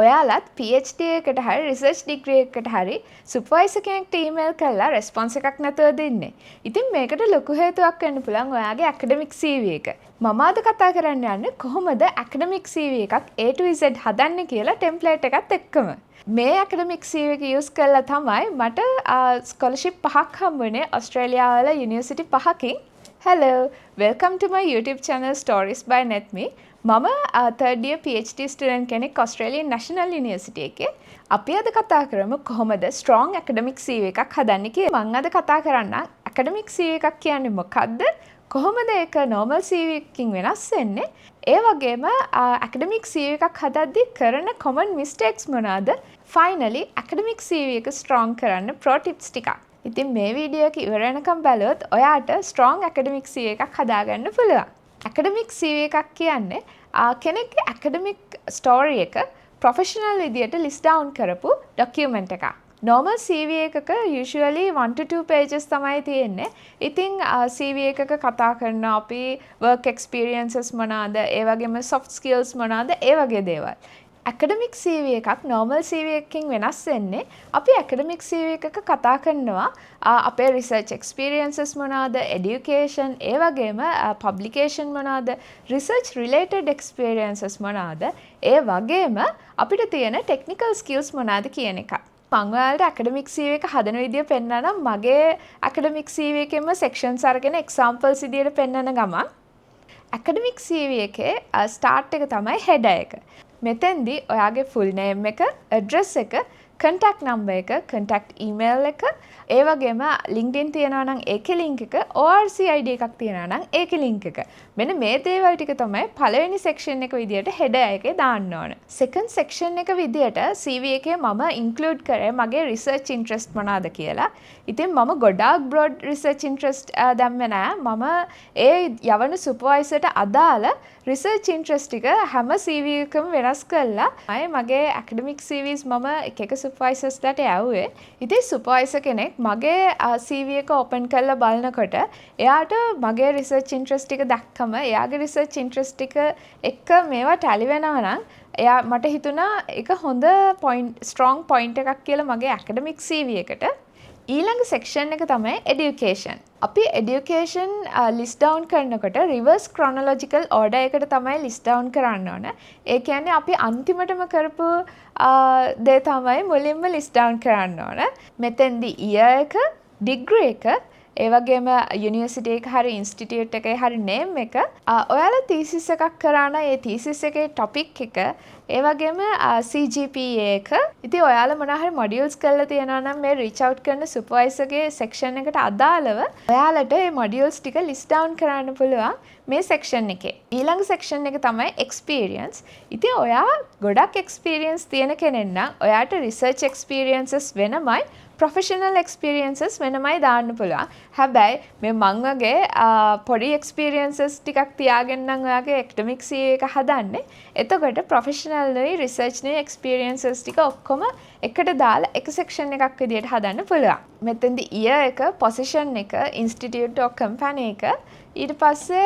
ඔයාලත් PhD එකට හරි research degree එකකට හරි සුපර්වයිසර් කෙනෙක්ට ඊමේල් කරලා රෙස්පොන්ස් එකක් නැතුව දෙන්නේ. ඉතින් මේකට ලොකු හේතුවක් වෙන්න පුළුවන් ඔයාගේ ඇකඩමික් CV එක. මම අද කතා කරන්න යන්නේ කොහොමද ඇකඩමික් CV එකක් A to Z හදන්නේ කියලා ටෙම්ප්ලේට් එකත් එක්කම. මේ ඇකඩමික් CV එක යූස් කරලා තමයි මට ස්කෝලර්ෂිප් 5ක් හම්බුනේ ඕස්ට්‍රේලියාවල university 5කින්. Hello, welcome to my YouTube channel Stories by Netme. මම third year PhD student කෙනෙක් Australian National University එකේ. අපි අද කතා කරමු කොහොමද strong academic CV එකක් හදන්නේ කියලා. මම අද කතා කරන්න academic CV එකක් කියන්නේ මොකක්ද? කොහොමද ඒක normal CV එකකින් වෙනස් වෙන්නේ? ඒ වගේම academic CV එකක් හදද්දී කරන common mistakes මොනවාද? Finally academic CV එක strong කරන්න pro tips ටිකක්. ඉතින් මේ වීඩියෝ එක ඉවර වෙනකම් බලුවොත් ඔයාට strong academic CV එකක් හදාගන්න පුළුවන්. academic CV එකක් කියන්නේ කෙනෙක්ගේ academic story එක professional විදියට list down කරපු document එකක්. normal CV එකක usually 1 to 2 pages තමයි තියෙන්නේ. ඉතින් CV එකක කතා කරන අපි work experiences මොනවාද, ඒ වගේම soft skills මොනවාද, ඒ වගේ දේවල්. academic CV එකක් normal CV එකකින් වෙනස් වෙන්නේ අපි academic CV එකක කතා කරනවා අපේ research experiences මොනවාද, education, ඒ වගේම publication මොනවාද, research related experiences මොනවාද, ඒ වගේම අපිට තියෙන technical skills මොනවාද කියන එක. මම ඔයාලට academic CV එක හදන විදිය පෙන්නනම් මගේ academic CV එකෙන්ම sections අරගෙන examples විදියට පෙන්නන ගමන් academic CV එකේ start එක තමයි header එක. මෙතෙන්දී ඔයාගේ full name එක, address එක, contact number එක, contact email එක, ඒ වගේම LinkedIn තියනවා නම් ඒකේ link එක, ORC ID එකක් තියනවා නම් ඒකේ link එක. මෙන්න මේ දේවල් ටික තමයි පළවෙනි section එක විදියට header එකේ දාන්න ඕන. second section එක විදියට CV එකේ මම include කරේ මගේ research interest මොනවාද කියලා. ඉතින් මම ගොඩාක් broad research interest දැම්මේ නෑ. මම ඒ යවන supervisorට අදාළ research interest ටික හැම CV එකකම වෙනස් කළා. මගේ academic CVs මම එක supervisorsලාට යවුවේ. ඉතින් supervisor කෙනෙක් මගේ CV එක open කරලා බලනකොට එයාට මගේ research interest ටික දැක්කම එයාගේ research interest ටික එක්ක මේවා tally වෙනවා නම් එයා මට හිතුණා ඒක හොඳ strong point එකක් කියලා මගේ academic CV එකට. ඊළඟ section එක තමයි education. අපි education list down කරනකොට reverse chronological order එකට තමයි list down කරන්න ඕන. ඒ කියන්නේ අපි අන්තිමටම කරපු දේ තමයි මුලින්ම list down කරන්න ඕන. මෙතෙන්දී year එක, degree එක, ඒ වගේම යුනිවර්සිටි එක හරි ඉන්ස්ටිටියුට් එකේ හරි නේම් එක, ඔයාලා thesis එකක් කරා නම් ඒ thesis එකේ topic එක, ඒ වගේම CGPA එක. ඉතින් ඔයාලා මොනවා හරි modules කරලා තියෙනවා නම් මේ reach out කරන supervisor ගේ section එකට අදාළව ඔයාලට මේ modules ටික list down කරන්න පුළුවන් මේ section එකේ. ඊළඟ section එක තමයි experience. ඉතින් ඔයා ගොඩක් experience තියෙන කෙනෙක් නම් ඔයාට research experiences වෙනමයි professional experiences වෙනමයි දාන්න පුළුවන්. හැබැයි මේ මං වගේ පොඩි experiences ටිකක් තියාගෙන නම් ඔයාගේ academic CV එක හදන්නේ. එතකොට professional නෙවෙයි research නෙවෙයි experiences ටික ඔක්කොම එකට දාලා එක section එකක් විදියට හදන්න පුළුවන්. මෙතෙන්දී year එක, position එක, institute or company එක, ඊට පස්සේ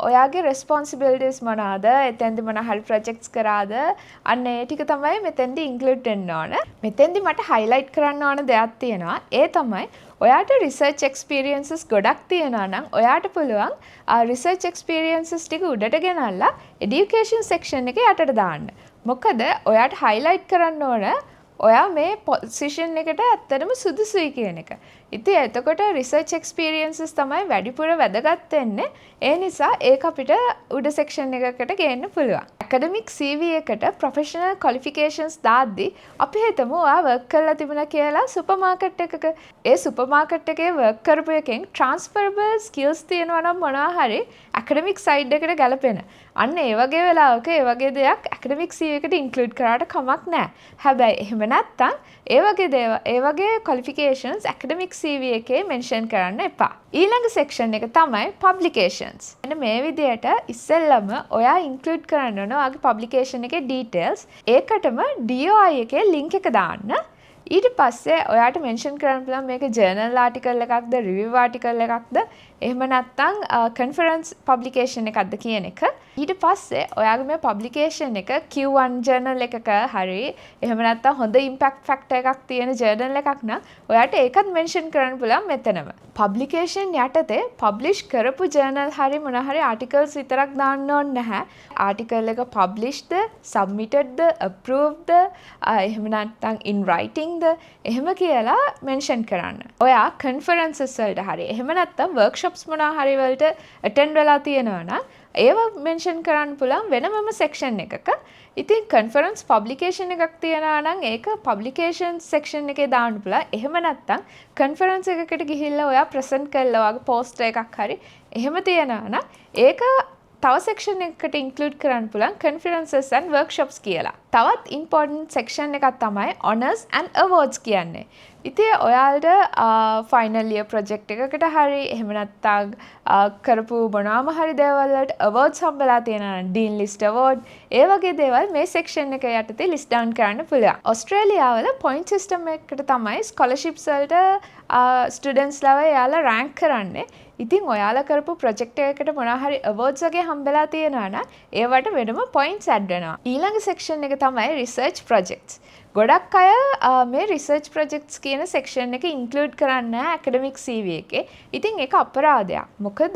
ඔයාගේ responsibilities මොනවාද, එතෙන්දී මොන හරි projects කරාද, අන්න ඒ ටික තමයි මෙතෙන්දී include වෙන්න ඕන. මෙතෙන්දී මට highlight කරන්න ඕන දෙයක් තියෙනවා. ඒ තමයි ඔයාට research experiences ගොඩක් තියෙනවා නම් ඔයාට පුළුවන් research experiences ටික උඩට ගෙනල්ලා education section එකේ යටට දාන්න. මොකද ඔයාට highlight කරන්න ඕන ඔයා මේ position එකට ඇත්තටම සුදුසුයි කියන එක. ඉතින් එතකොට research experiences තමයි වැඩිපුර වැදගත් වෙන්නේ. ඒ නිසා ඒක අපිට උඩ section එකකට ගේන්න පුළුවන්. academic CV එකට professional qualifications දාද්දී අපි හිතමු ඔයා work කරලා තිබුණා කියලා supermarket එකක. ඒ supermarket එකේ work කරපු එකෙන් transferable skills තියෙනවා නම් මොනවා හරි academic side එකට ගැලපෙන. අන්න ඒ වගේ වෙලාවක ඒ වගේ දෙයක් academic CV එකට include කරාට කමක් නැහැ. හැබැයි එහෙම නැත්තම් ඒ වගේ qualifications academic CV එකේ mention කරන්න එපා. ඊළඟ section එක තමයි publications. එන්න මේ විදිහට ඉස්සෙල්ලම ඔයා include කරන්න ඕන ඔයාගේ publication එකේ details. ඒකටම DOI එකේ link එක දාන්න. ඊට පස්සේ ඔයාට මෙන්ෂන් කරන්න පුළුවන් මේක ජර්නල් ආටිකල් එකක්ද රිවිව් ආටිකල් එකක්ද එහෙම නැත්නම් කන්ෆරන්ස් පබ්ලිකේෂන් එකක්ද කියන එක. ඊට පස්සේ ඔයාගේ මේ පබ්ලිකේෂන් එක Q1 ජර්නල් එකක හරි එහෙම නැත්නම් හොඳ ඉම්පැක්ට් ෆැක්ටර් එකක් තියෙන ජර්නල් එකක් නම් ඔයාට ඒකත් මෙන්ෂන් කරන්න පුළුවන් මෙතනම. පබ්ලිකේෂන් යටතේ පබ්ලිෂ් කරපු ජර්නල් හරි මොන හරි ආටිකල්ස් විතරක් දාන්න ඕනේ නැහැ. ආටිකල් එක පබ්ලිෂ්ද, සබ්මිටඩ්ද, අප්‍රූව්ඩ්ද, එහෙම නැත්නම් ඉන් රයිටින්ග්ද එහෙම කියලා මෙන්ෂන් කරන්න. ඔයා කන්ෆරන්සස් වලට හරි එහෙම නැත්නම් වර්ක්ෂොප්ස් මොනවා හරි වලට අටෙන්ඩ් වෙලා තියෙනවා නම් ඒව මෙන්ෂන් කරන්න පුළුවන් වෙනමම සෙක්ෂන් එකක. ඉතින් කන්ෆරන්ස් පබ්ලිකේෂන් එකක් තියෙනවා නම් ඒක පබ්ලිකේෂන් සෙක්ෂන් එකේ දාන්න පුළුවන්. එහෙම නැත්නම් කන්ෆරන්ස් එකකට ගිහිල්ලා ඔයා ප්‍රසන්ට් කළා වගේ පෝස්ටර් එකක් හරි එහෙම තියෙනවා නම් ඒක තව සෙක්ෂන් එකකට ඉන්ක්ලූඩ් කරන්න පුළුවන් conferences and workshops කියලා. තවත් important section එකක් තමයි honors and awards කියන්නේ. ඉතින් ඔයාලට final year project එකකට හරි එහෙම නැත්නම් කරපු මොනවාම හරි දේවල් වලට awards හම්බෙලා තියෙනවා නම් dean list award ඒ වගේ දේවල් මේ section එක යටතේ list down කරන්න පුළුවන්. ඕස්ට්‍රේලියාවල point system එකකට තමයි scholarships වලට students ලව එයාලා rank කරන්නේ. ඉතින් ඔයාලා කරපු ප්‍රොජෙක්ට් එකකට මොනවා හරි awards වගේ හම්බෙලා තියෙනවා නම් ඒවට වෙනම points add වෙනවා. ඊළඟ section එක තමයි research projects. ගොඩක් අය මේ research projects කියන section එක include කරන්නේ නැහැ academic CV එකේ. ඉතින් ඒක අපරාධයක්. මොකද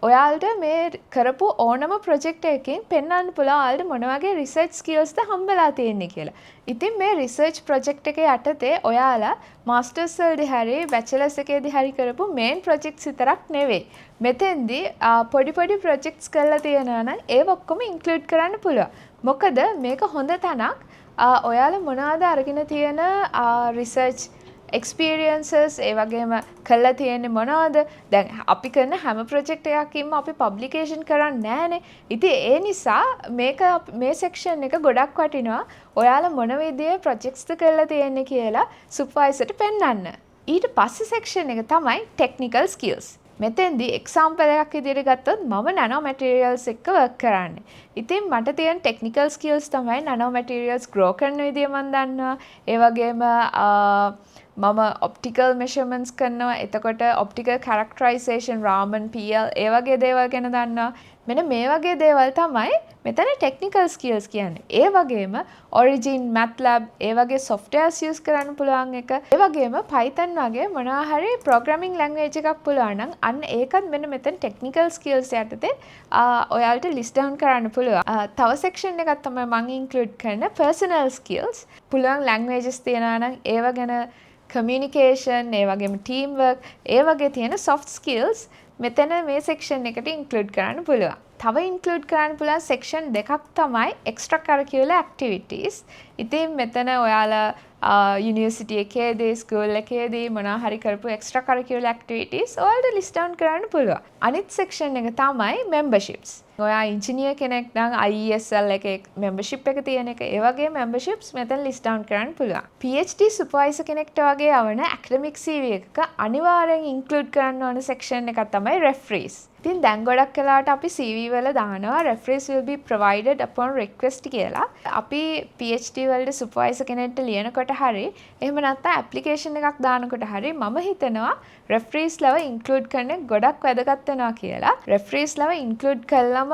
ඔයාලට මේ කරපු ඕනම ප්‍රොජෙක්ට් එකකින් පෙන්වන්න පුළුවන් ඔයාලට මොන වගේ රිසර්ච් ස්කිල්ස්ද හම්බෙලා තියෙන්නේ කියලා. ඉතින් මේ රිසර්ච් ප්‍රොජෙක්ට් එකේ යටතේ ඔයාලා මාස්ටර්ස් වලදී හරි බැචලර්ස් එකේදී හරි කරපු මේන් ප්‍රොජෙක්ට්ස් විතරක් නෙවෙයි. මෙතෙන්දී පොඩි ප්‍රොජෙක්ට්ස් කරලා තියෙනවා නම් ඒව ඔක්කොම ඉන්ක්ලූඩ් කරන්න පුළුවන්. මොකද මේක හොඳ තැනක් ඔයාලා මොනවාද අරගෙන තියෙන රිසර්ච් experiences ඒ වගේම කළා තියෙන්නේ මොනවද? දැන් අපි කරන හැම ප්‍රොජෙක්ට් එකකින්ම අපි පබ්ලිකේෂන් කරන්නේ නැහනේ. ඉතින් ඒ නිසා මේ සෙක්ෂන් එක ගොඩක් වටිනවා. ඔයාලා මොන විදිහේ ප්‍රොජෙක්ට්ස්ද කරලා තියෙන්නේ කියලා සුපර්වයිසර්ට පෙන්නන්න. ඊට පස්සේ සෙක්ෂන් එක තමයි technical skills. මෙතෙන්දී එක්සැම්පල් එකක් විදිහට ගත්තොත් මම නැනෝ මැටීරියල්ස් එක්ක වර්ක් කරන්නේ. ඉතින් මට තියෙන ටෙක්නිකල් ස්කිල්ස් තමයි නැනෝ මැටීරියල්ස් ග්‍රෝ කරන විදිය මම දන්නවා. ඒ වගේම මම ඔප්ටිකල් මෙෂර්මන්ට්ස් කරනවා. එතකොට ඔප්ටිකල් කැරක්ටරයිසේෂන් රාමන් PL ඒ වගේ දේවල් ගැන දන්නවා. මෙන්න මේ වගේ දේවල් තමයි මෙතන ටෙක්නිකල් ස්කිල්ස් කියන්නේ. ඒ වගේම Origin, MATLAB ඒ වගේ softwares use කරන්න පුළුවන් එක. ඒ වගේම Python වගේ මොනවා හරි programming language එකක් පුළුවන් නම් අන්න ඒකත් මෙන්න මෙතන technical skills යටතේ ඔයාලට list down කරන්න පුළුවන්. තව section එකක් තමයි මම include කරන personal skills. පුළුවන් languages තියෙනවා නම් ඒව ගැන communication ඒ වගේම teamwork ඒ වගේ තියෙන soft skills මෙතන මේ section එකට include කරන්න පුළුවන්. තව include කරන්න පුළුවන් section දෙකක් තමයි extra curricular activities. ඉතින් මෙතන ඔයාලා university එකේදී school එකේදී මොනවා හරි කරපු extra curricular activities ඔයාලට list down කරන්න පුළුවන්. අනිත් section එක තමයි memberships. ඔයා engineer කෙනෙක් නම් IESL එකේ membership එක තියෙන එක ඒ වගේ memberships මෙතන list down කරන්න පුළුවන්. PhD supervisor කෙනෙක්ට වගේ යවන academic CV එකක අනිවාර්යෙන් include කරන්න ඕන section එකක් තමයි referees. ඉතින් දැන් ගොඩක් වෙලාවට අපි CV වල දානවා referees will be provided upon request කියලා. අපි PhD වලට supervisor කෙනෙක්ට ලියනකොට හරි එහෙම නැත්නම් application එකක් දානකොට හරි මම හිතනවා referees ලව include කරන ගොඩක් වැදගත් වෙනවා කියලා. referees ලව include කළාම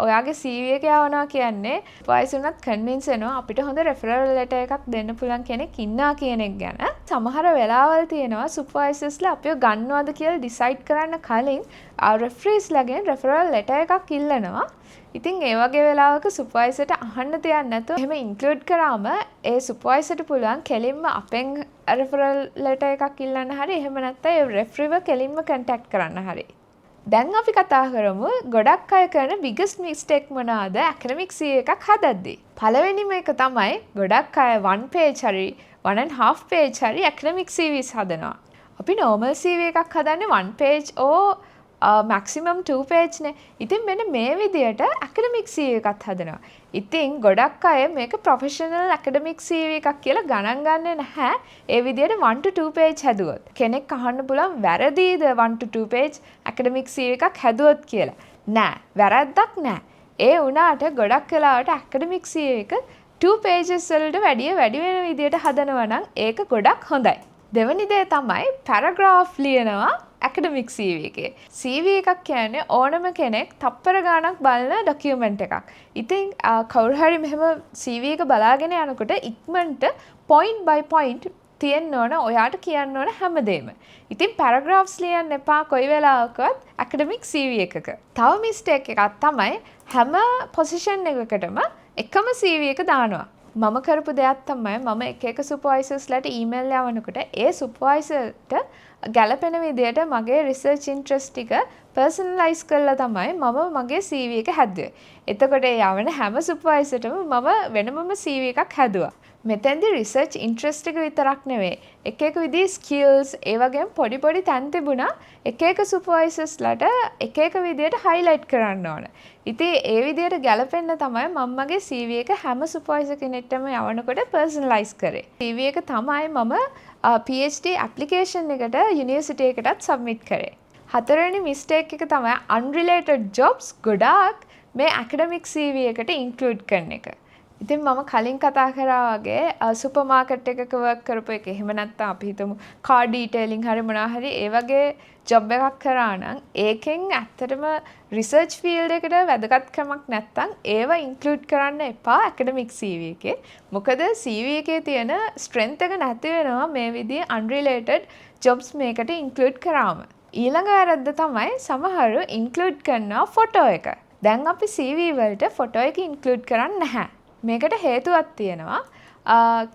ඔයාගේ CV එක යවනවා කියන්නේ supervisor උනත් convince වෙනවා අපිට හොඳ referral letter එකක් දෙන්න පුළුවන් කෙනෙක් ඉන්නවා කියන එක ගැන. සමහර වෙලාවල් තියෙනවා supervisorsලා අපිව ගන්නවද කියලා decide කරන්න කලින් referees ලගෙන් referral letter එකක් ඉල්ලනවා. ඉතින් ඒ වගේ වෙලාවක supervisorට අහන්න දෙයක් නැතුව එහෙම include කරාම ඒ supervisorට පුළුවන් කෙලින්ම අපෙන් referral letter එකක් ඉල්ලන්න හරි එහෙම නැත්නම් ඒ refereeව කෙලින්ම contact කරන්න හරි. දැන් අපි කතා කරමු ගොඩක් අය කරන biggest mistake මොනවාද academic CV එකක් හදද්දී. පළවෙනිම එක තමයි ගොඩක් අය 1 page හරි 1.5 page හරි academic CVs හදනවා. අපි normal CV එකක් හදන්නේ 1 page maximum 2 page නේ. ඉතින් මෙන්න මේ විදියට academic CV එකක් හදනවා. ඉතින් ගොඩක් අය මේක professional academic CV එකක් කියලා ගණන් ගන්නේ නැහැ. ඒ විදියට 1 to 2 page හැදුවොත්. කෙනෙක් අහන්න පුළුවන් වැරදිද 1 to 2 page academic CV එකක් හැදුවොත් කියලා. නෑ, වැරද්දක් නෑ. ඒ වුණාට ගොඩක් වෙලාවට academic CV එක 2 pages වලට වැඩි වෙන විදියට හදනවා නම් ඒක ගොඩක් හොඳයි. දෙවැනි දේ තමයි paragraph ලියනවා academic CV එකේ. CV එකක් කියන්නේ ඕනම කෙනෙක් තප්පර ගාණක් බලන ඩොකියුමන්ට් එකක්. ඉතින් කවුරු හරි මෙහෙම CV එක බලාගෙන යනකොට ඉක්මනට point by point තියෙන්න ඕන ඔයාට කියන්න ඕන හැමදේම. ඉතින් paragraphs ලියන්න එපා කොයි වෙලාවකවත් academic CV එකක. තව mistake එකක් තමයි හැම position එකකටම එකම CV එක දානවා. මම කරපු දෙයක් තමයි මම එක සුපර්වයිසර්ස්ලාට ඊමේල් යවනකොට ඒ සුපර්වයිසර්ට ගැලපෙන විදියට මගේ රිසර්ච් ඉන්ට්‍රස්ට් ටික පර්සනලයිස් කරලා තමයි මම මගේ CV එක හැදුවේ. එතකොට ඒ යවන හැම සුපර්වයිසර්ටම මම වෙනමම CV එකක් හැදුවා. මෙතෙන්දි රිසර්ච් ඉන්ට්‍රස්ට් එක විතරක් නෙවෙයි. එක විදිහේ ස්කිල්ස් ඒ වගේම පොඩි තැන් තිබුණා එක සුපර්වයිසර්ස්ලාට එක විදියට highlight කරන්න ඕන. ඉතින් ඒ විදියට ගැලපෙන්න තමයි මම මගේ CV එක හැම සුපර්වයිසර් කෙනෙක්ටම යවනකොට පර්සනලයිස් කරේ. CV එක තමයි මම PhD application එකට යුනිවර්සිටි එකටත් සබ්මිට් කරේ. හතරවෙනි මිස්ටේක් එක තමයි unrelated jobs ගොඩාක් මේ academic CV එකට include කරන එක. ඉතින් මම කලින් කතා කරා වගේ සුපර් මාකට් එකක වර්ක් කරපු එක. එහෙම නැත්නම් අපි හිතමු කාර් ඩීටේලින් හරි මොනවා හරි ඒ වගේ ජොබ් එකක් කරා නම් ඒකෙන් ඇත්තටම රිසර්ච් ෆීල්ඩ් එකට වැදගත්කමක් නැත්නම් ඒව ඉන්ක්ලූඩ් කරන්න එපා ඇකඩමික් CV එකේ. මොකද CV එකේ තියෙන ස්ට්‍රෙන්ත් එක නැති වෙනවා මේ විදිහේ unrelated jobs මේකට ඉන්ක්ලූඩ් කරාම. ඊළඟ වැරද්ද තමයි සමහරු ඉන්ක්ලූඩ් කරනවා ෆොටෝ එක. දැන් අපි CV වලට ෆොටෝ එක ඉන්ක්ලූඩ් කරන්නේ නැහැ. මේකට හේතුවක් තියෙනවා.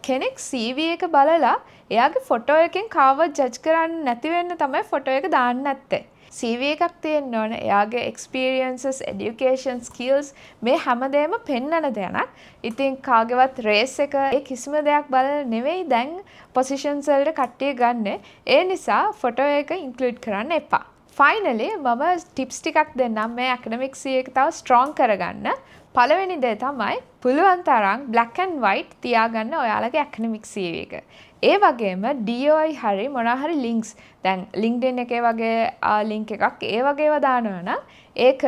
කෙනෙක් CV එක බලලා එයාගේ ෆොටෝ එකෙන් කාවත් ජජ් කරන්නේ නැති වෙන්න තමයි ෆොටෝ එක දාන්න නැත්තේ. CV එකක් තියෙන්න ඕන. එයාගේ experiences, education, skills මේ හැමදේම පෙන්වන දෙයක්. ඉතින් කාගේවත් රේස් එක ඒ කිසිම දෙයක් බලලා නෙවෙයි දැන් positions වලට කට්ටිය ගන්න. ඒ නිසා ෆොටෝ එක include කරන්න එපා. Finally මම tips ටිකක් දෙන්නම් මේ academic CV එක තව strong කරගන්න. පළවෙනි දේ තමයි පුළුවන් තරම් black and white තියාගන්න ඔයාලගේ academic CV එක. ඒ වගේම DOI හරි මොනවා හරි links දැන් LinkedIn එකේ වගේ link එකක් ඒ වගේව දානවා නම් ඒක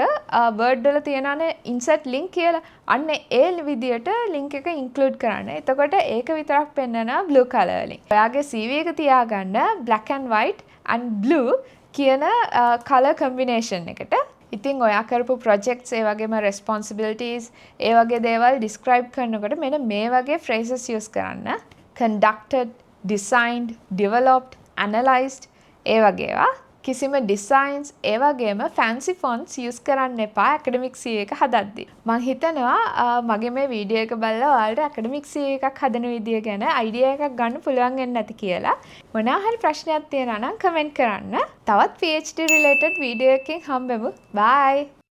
Word වල තියෙනනේ insert link කියලා අන්න ඒ විදියට link එක include කරන්න. එතකොට ඒක විතරක් පෙන්නනවා blue color වලින්. ඔයාගේ CV එක තියාගන්න black and white and blue කියන color combination එකට. ඉතින් ඔයා කරපු projects ඒ වගේම responsibilities ඒ වගේ දේවල් describe කරනකොට මෙන්න මේ වගේ phrases use කරන්න. Conducted, designed, developed, analyzed ඒ වගේවා. කිසිම designs ඒ වගේම fancy fonts use කරන්න එපා academic CV එක හදද්දි. මම හිතනවා මගේ මේ වීඩියෝ එක බලලා ඔයාලට academic CV එකක් හදන විදිය ගැන idea එකක් ගන්න පුළුවන් වෙන්නේ නැති කියලා. මොනවා හරි ප්‍රශ්නයක් තියෙනවා නම් comment කරන්න. තවත් PhD related වීඩියෝ එකකින් හම්බෙමු. Bye.